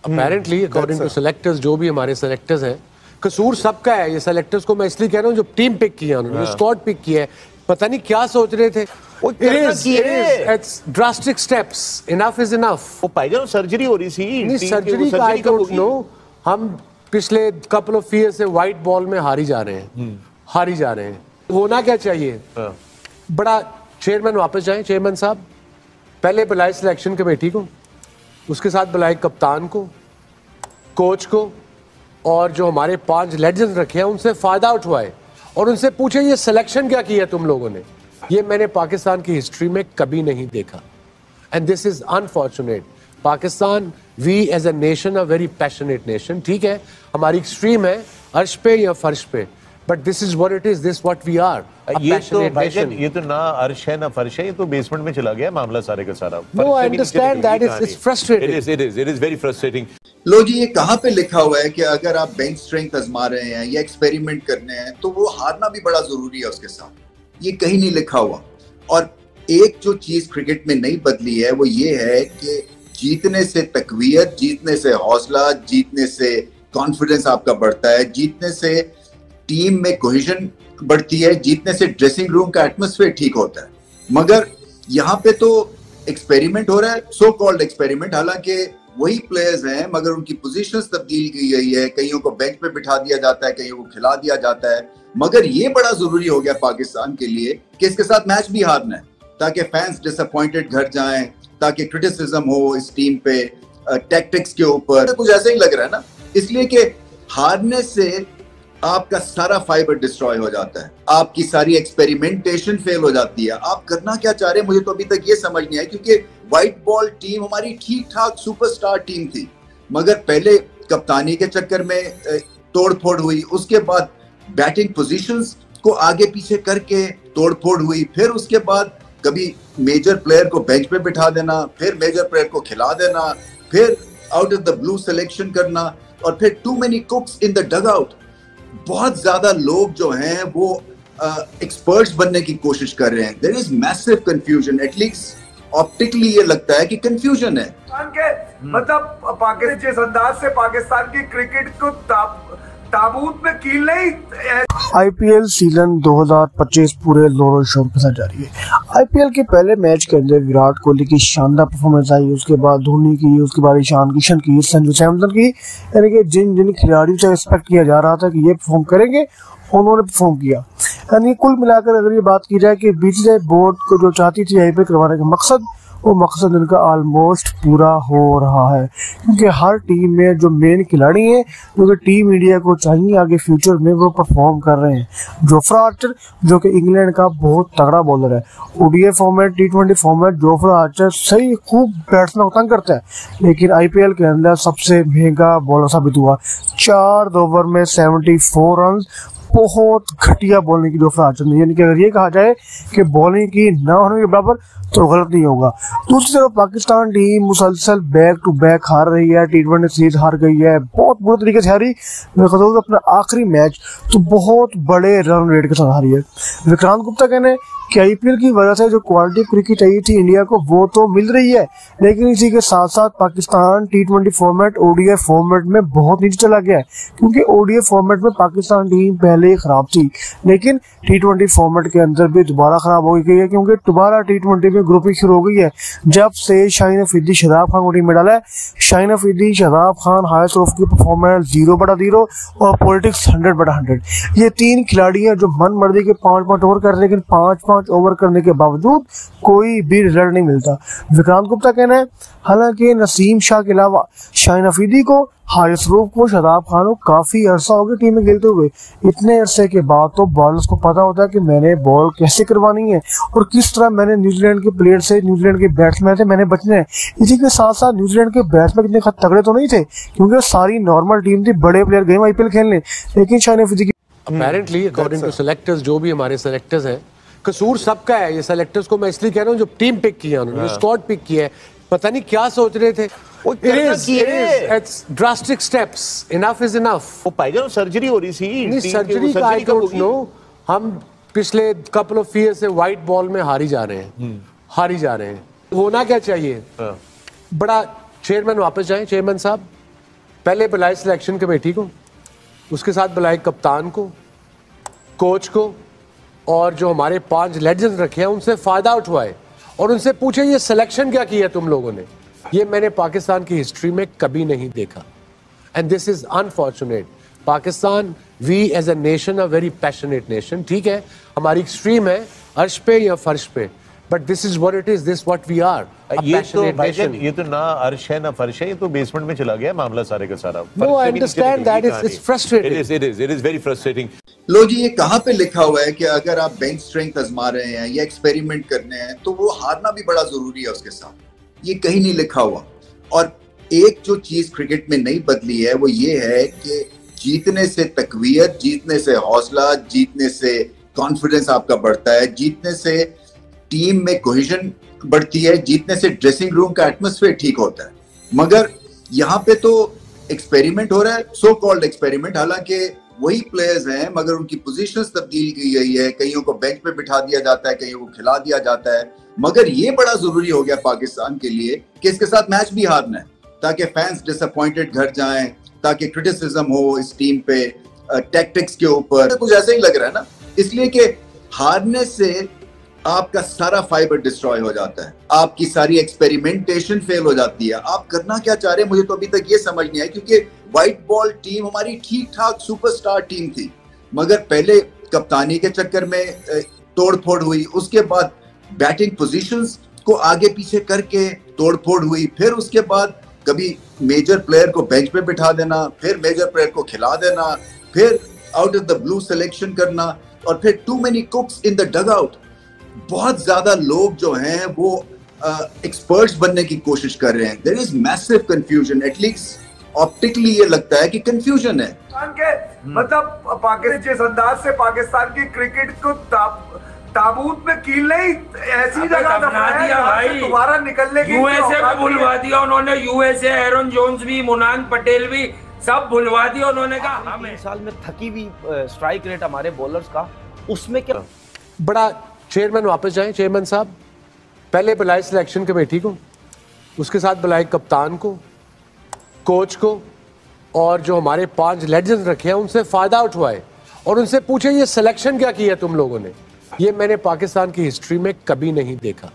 Apparently according to selectors, जो भी हमारे सेलेक्टर्स हैं, कसूर सबका है। ये सेलेक्टर्स को मैं इसलिए कह रहा हूँ जो टीम पिक किया उन्होंने, स्क्वाड पिक किया है, पता नहीं क्या सोच रहे थे। It's drastic steps. Enough is enough. वो पाएगा ना, सर्जरी हो रही थी। सर्जरी का I don't know. हम पिछले couple of years से व्हाइट बॉल में हारी जा रहे हैं। होना क्या चाहिए? बड़ा चेयरमैन वापस जाएं, चेयरमैन साहब पहले बुलाए सिलेक्शन कमेटी को, उसके साथ बुलाए कप्तान को, कोच को, और जो हमारे 5 लेजेंड्स रखे हैं उनसे फायदा उठवाए और उनसे पूछे ये सिलेक्शन क्या किया तुम लोगों ने। ये मैंने पाकिस्तान की हिस्ट्री में कभी नहीं देखा, and this is unfortunate. Pakistan, we as a nation, a very passionate nation. ठीक है, हमारी एक्सट्रीम है अर्श पे या फर्श पे, but this is what it is, this what we are. ये तो ना अर्श है ना फर्श है, ये तो बेसमेंट में चला गया मामला सारे का सारा। No, I understand that, it's frustrating, it is very frustrating. लो जी, ये कहाँ पे लिखा हुआ है कि अगर आप बेंच स्ट्रेंथ आजमा रहे हैं या एक्सपेरिमेंट करने हैं तो वो हारना भी बड़ा जरूरी है उसके साथ? ये कहीं नहीं लिखा हुआ। और एक जो चीज क्रिकेट में नहीं बदली है वो ये है कि जीतने से तकवीयत, जीतने से हौसला, जीतने से कॉन्फिडेंस आपका बढ़ता है, जीतने से टीम में कोहेजन बढ़ती है, जीतने से ड्रेसिंग रूम का एटमॉस्फेयर ठीक होता है। मगर यहाँ पे तो एक्सपेरिमेंट हो रहा है, सो कॉल्ड एक्सपेरिमेंट, हालांकि वही प्लेयर्स हैं मगर उनकी पोजीशंस तब्दील की गई है, कईयों को बेंच पे बिठा दिया जाता है, कईयों को खिला दिया जाता है। मगर ये बड़ा जरूरी हो गया पाकिस्तान के लिए कि इसके साथ मैच भी हारना है ताकि फैंस डिसअपॉइंटेड घर जाएं, ताकि क्रिटिसिज्म हो इस टीम पे, टैक्टिक्स के ऊपर। कुछ ऐसा ही लग रहा है ना, इसलिए कि हारने से आपका सारा फाइबर डिस्ट्रॉय हो जाता है, आपकी सारी एक्सपेरिमेंटेशन फेल हो जाती है। आप करना क्या चाह रहे हैं मुझे तो अभी तक ये समझ नहीं आया, क्योंकि व्हाइट बॉल टीम हमारी ठीक ठाक सुपरस्टार टीम थी, मगर पहले कप्तानी के चक्कर में तोड़फोड़ हुई, उसके बाद बैटिंग पोजीशंस को आगे पीछे करके तोड़फोड़ हुई, फिर उसके बाद कभी मेजर प्लेयर को बेंच पे बिठा देना, फिर मेजर प्लेयर को खिला देना, फिर out of the blue selection करना, और फिर too many cooks in the dugout. बहुत ज्यादा लोग जो हैं वो एक्सपर्ट्स बनने की कोशिश कर रहे हैं। There is massive confusion, at least optically ये लगता है कि कंफ्यूजन है। मतलब पाकिस्तान जिस अंदाज से पाकिस्तान की क्रिकेट को ताबूत में कील नहीं। आईपीएल सीजन 2025 पूरे जोरों शोर के साथ जारी है। आईपीएल के पहले मैच के अंदर विराट कोहली की शानदार परफॉर्मेंस आई, उसके बाद धोनी की, उसके बाद ईशान किशन की, संजू सैमसन की, यानी कि जिन खिलाड़ियों से एक्सपेक्ट किया जा रहा था कि ये परफॉर्म करेंगे उन्होंने परफॉर्म किया। यानी कुल मिलाकर अगर ये बात की जाए कि बीसीसीआई बोर्ड को जो चाहती थी आईपीएल करवाने का मकसद, वो मकसद इनका ऑलमोस्ट पूरा हो रहा है, क्योंकि हर टीम में जो मेन खिलाड़ी हैं जो कि टीम इंडिया को चाहिए आगे फ्यूचर में, वो परफॉर्म कर रहे हैं। जोफ्रा आर्चर जो कि इंग्लैंड का बहुत तगड़ा बॉलर है, ओडीआई फॉर्मेट, टी20 फॉर्मेट, जोफ्रा आर्चर सही खूब बैट्समैन को तंग करता है, लेकिन आईपीएल के अंदर सबसे महंगा बॉलर साबित हुआ। 4 ओवर में 74 रन, बहुत घटिया बॉलिंग की जोफ्रा आर्चर ने। यानी कि अगर ये कहा जाए कि बॉलिंग की न होने के बराबर तो गलत नहीं होगा। दूसरी तरफ पाकिस्तान टीम मुसलसल बैक टू बैक हार रही है, टी20 सीरीज हार गई है, बहुत बुरे तरीके से हारी। मैं अपना आखिरी मैच तो बहुत बड़े रन रेट के साथ हारी है। विक्रांत गुप्ता कहने कि आईपीएल की वजह से जो क्वालिटी क्रिकेट चाहिए थी इंडिया को वो तो मिल रही है, लेकिन इसी के साथ साथ पाकिस्तान टी20 फॉर्मेट, ओडीआई फॉर्मेट में बहुत नीचे चला गया है, क्योंकि ओडीआई फॉर्मेट में पाकिस्तान टीम पहले ही खराब थी, लेकिन टी20 फॉर्मेट के अंदर भी दोबारा खराब हो गई है, क्योंकि दोबारा टी20 में ग्रुपिंग शुरू हो गई है जब से शाहीन अफरीदी शादाब खान को टीम में डाला है। शाहीन अफरीदी, शादाब खान, हारिस रऊफ की परफॉर्मेंस 0/0 और पॉलिटिक्स 100/100। ये 3 खिलाड़ी हैं जो मन मर्जी के 5 ओवर कर रहे, लेकिन 5 ओवर करने के बावजूद कोई भी रिजल्ट नहीं मिलता। विक्रांत गुप्ता कहना है हालांकि नसीम शाह के अलावा शाहीन अफरीदी को, हारिस रऊफ को, शादाब खान को काफी अरसा हो गया टीम में खेलते हुए, इतने अरसे के बाद तो बॉलर्स को पता होता है कि मैंने बॉल कैसे करवानी है और किस तरह मैंने न्यूजीलैंड के प्लेयर से, न्यूजीलैंड के बैट्समैन से मैंने बचना है। इसी के साथ साथ न्यूजीलैंड के बैट्समैन इतने तगड़े तो नहीं थे, क्योंकि सारी नॉर्मल टीम थी, बड़े प्लेयर गए आईपीएल खेलने, लेकिन शाहीन अफरीदी की अपेरेंटली अकॉर्डिंग टू सेलेक्टर्स, जो भी हमारे सेलेक्टर्स हैं, कसूर सबका है। ये सेलेक्टर्स को मैं इसलिए कह रहा हूँ जो टीम पिक किया उन्होंने, स्क्वाड पिक किया है, पता नहीं क्या सोच रहे थे। It's drastic steps. Enough is enough. वो पाएगा ना, सर्जरी हो रही थी। सर्जरी का I don't know. हम पिछले couple of years से व्हाइट बॉल में हारी जा रहे हैं। होना क्या चाहिए? बड़ा चेयरमैन वापस जाएं, चेयरमैन साहब पहले बुलाए सिलेक्शन कमेटी को, उसके साथ बुलाए कप्तान को, कोच को, और जो हमारे 5 लेजेंड रखे हैं उनसे फायदा उठवाए और उनसे पूछे ये सिलेक्शन क्या किया तुम लोगों ने। ये मैंने पाकिस्तान की हिस्ट्री में कभी नहीं देखा, and this is unfortunate. Pakistan, we as a nation, a very passionate nation. ठीक है, हमारी एक्सट्रीम है अर्श पे या फर्श पे, but this is what it is, this what we are. ये तो ना अर्श है ना फर्श है, ये तो बेसमेंट में चला गया मामला सारे का सारा। No, I understand that, it's frustrating. It is very frustrating. लो जी, ये कहाँ पे लिखा हुआ है कि अगर आप बेंच स्ट्रेंथ आजमा रहे हैं या एक्सपेरिमेंट करने हैं तो वो हारना भी बड़ा जरूरी है उसके साथ। ये कहीं नहीं लिखा हुआ। और एक जो चीज क्रिकेट में नहीं बदली है वो ये है कि जीतने से तकवीयत, जीतने से हौसला, जीतने से कॉन्फिडेंस आपका बढ़ता है, जीतने से टीम में कोहेजन बढ़ती है, जीतने से ड्रेसिंग रूम का एटमॉस्फेयर ठीक होता है। मगर यहाँ पे तो एक्सपेरिमेंट हो रहा है, सो कॉल्ड एक्सपेरिमेंट, हालांकि वही प्लेयर्स हैं मगर उनकी पोजीशंस तब्दील की गई है, कईयों को बेंच पे बिठा दिया जाता है, कईयों को खिला दिया जाता है। मगर ये बड़ा जरूरी हो गया पाकिस्तान के लिए कि इसके साथ मैच भी हारना है ताकि फैंस डिसअपॉइंटेड घर जाएं, ताकि क्रिटिसिज्म हो इस टीम पे, टैक्टिक्स के ऊपर। कुछ ऐसा ही लग रहा है ना, इसलिए कि हारने से आपका सारा फाइबर डिस्ट्रॉय हो जाता है, आपकी सारी एक्सपेरिमेंटेशन फेल हो जाती है। आप करना क्या चाह रहे हैं मुझे तो अभी तक ये समझ नहीं आया, क्योंकि व्हाइट बॉल टीम हमारी ठीक ठाक सुपरस्टार टीम थी, मगर पहले कप्तानी के चक्कर में तोड़फोड़ हुई, उसके बाद बैटिंग पोजीशंस को आगे पीछे करके तोड़फोड़ हुई, फिर उसके बाद कभी मेजर प्लेयर को बेंच पे बिठा देना, फिर मेजर प्लेयर को खिला देना, फिर out of the blue selection करना, और फिर too many cooks in the dugout. बहुत ज्यादा लोग जो हैं वो एक्सपर्ट्स बनने की कोशिश कर रहे हैं। There is massive confusion, at least optically ये लगता है कि कंफ्यूजन है। मतलब पाकिस्तान जिस अंदाज से पाकिस्तान की क्रिकेट को ताबूत में कील नहीं ऐसी जगह दफना दिया भाई, दोबारा निकलने की यूएसए को भुलवा दिया उन्होंने। यूएसए, एरन जोन्स भी, मुनान पटेल भी, सब भुलवा दिया उन्होंने। कहा हमें साल में थकी भी स्ट्राइक रेट हमारे बॉलर्स का, उसमें क्या बड़ा। चेयरमैन वापस जाएं, चेयरमैन साहब। पहले बुलाए सिलेक्शन कमेटी को, उसके साथ बुलाए कप्तान को, कोच को, और जो हमारे 5 लेजेंड रखे हैं उनसे फायदा उठवाए और उनसे पूछे ये सिलेक्शन क्या किया तुम लोगों ने। ये मैंने पाकिस्तान की हिस्ट्री में कभी नहीं देखा,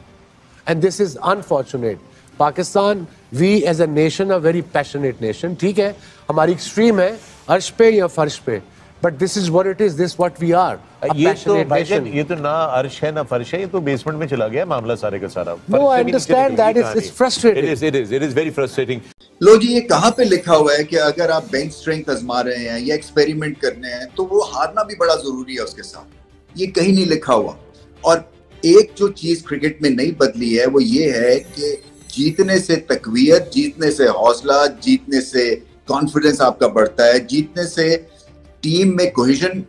and this is unfortunate. Pakistan, we as a nation, a very passionate nation. ठीक है, हमारी एक्सट्रीम है अर्श पे या फर्श पे, but this is what it is, this what we are. ये तो ना अर्श है ना फर्श है, ये तो बेसमेंट में चला गया मामला सारे का सारा। No, I understand that, it's frustrating. It is very frustrating. लो जी, ये कहाँ पे लिखा हुआ है कि अगर आप बेंच स्ट्रेंथ आजमा रहे हैं या एक्सपेरिमेंट करने हैं तो वो हारना भी बड़ा जरूरी है उसके साथ। ये कहीं नहीं लिखा हुआ। और एक जो चीज क्रिकेट में नहीं बदली है वो ये है कि जीतने से तकवीयत, जीतने से हौसला, जीतने से कॉन्फिडेंस आपका बढ़ता है, जीतने से टीम में कोहेजन